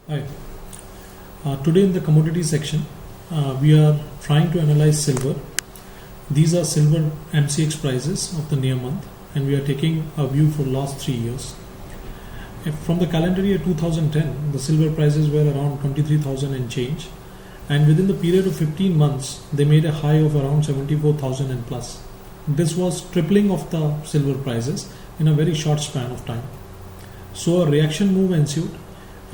Hi. Today in the commodity section, we are trying to analyze silver. These are silver MCX prices of the near month, and we are taking a view for last 3 years. From the calendar year 2010, the silver prices were around 23,000 and change, and within the period of 15 months, they made a high of around 74,000 and plus. This was tripling of the silver prices in a very short span of time. So a reaction move ensued,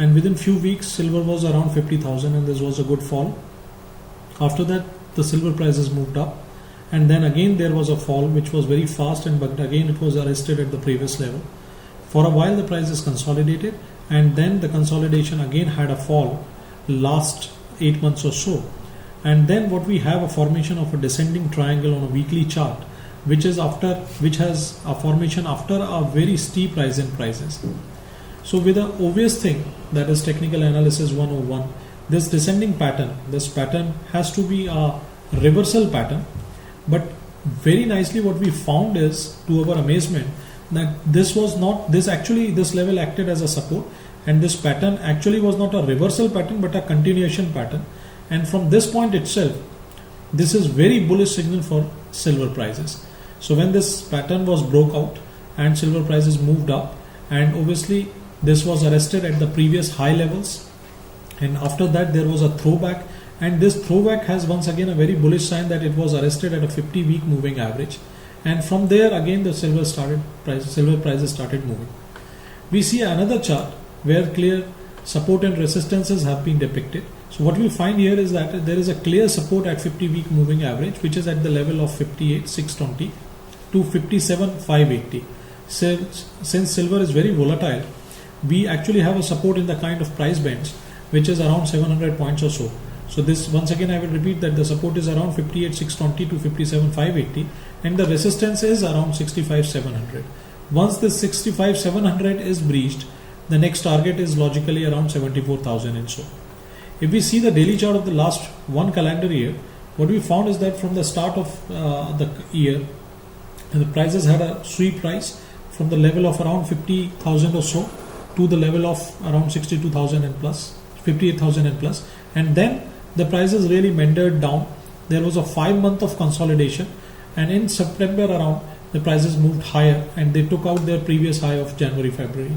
and within few weeks silver was around 50,000 and this was a good fall. After that the silver prices moved up, and then again there was a fall which was very fast, and but again it was arrested at the previous level. For a while the prices consolidated, and then the consolidation again had a fall last 8 months or so, and then what we have a formation of a descending triangle on a weekly chart, which has a formation after a very steep rise in prices. So with the obvious thing, that is technical analysis 101, this descending pattern, this pattern has to be a reversal pattern. But very nicely what we found is, to our amazement, that this level acted as a support, and this pattern actually was not a reversal pattern but a continuation pattern. And from this point itself, this is very bullish signal for silver prices. So when this pattern was broke out and silver prices moved up, and obviously this was arrested at the previous high levels, and after that there was a throwback, and this throwback has once again a very bullish sign that it was arrested at a 50-week moving average, and from there again the silver prices started moving. We see another chart where clear support and resistances have been depicted. So what we find here is that there is a clear support at 50-week moving average, which is at the level of 58,620 to 57,580. Since silver is very volatile, we actually have a support in the kind of price bands which is around 700 points or so. So this, once again I will repeat, that the support is around 58,620 to 57,580, and the resistance is around 65,700. Once this 65,700 is breached, the next target is logically around 74,000 and so. If we see the daily chart of the last one calendar year, what we found is that from the start of the year, the prices had a sweep rise from the level of around 50,000 or so to the level of around 62,000 and plus, 58,000 and plus, and then the prices really meandered down. There was a 5 month of consolidation, and in September around the prices moved higher and they took out their previous high of January-February.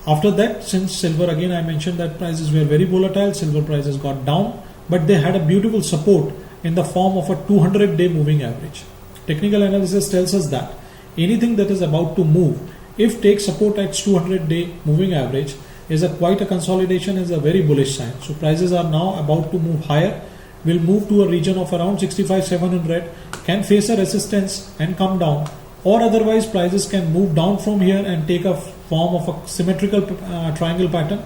After that, since silver, again I mentioned that prices were very volatile, silver prices got down, but they had a beautiful support in the form of a 200-day moving average. Technical analysis tells us that anything that is about to move, if takes support at 200-day moving average, is quite a consolidation, is a very bullish sign. So prices are now about to move higher, will move to a region of around 65,700, can face a resistance and come down, or otherwise prices can move down from here and take a form of a symmetrical triangle pattern.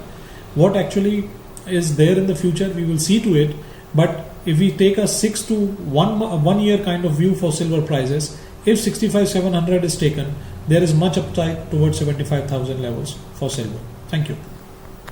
What actually is there in the future, we will see to it. But if we take a 6 to 1 year kind of view for silver prices, if 65,700 is taken, there is much upside towards 75,000 levels for silver. Thank you.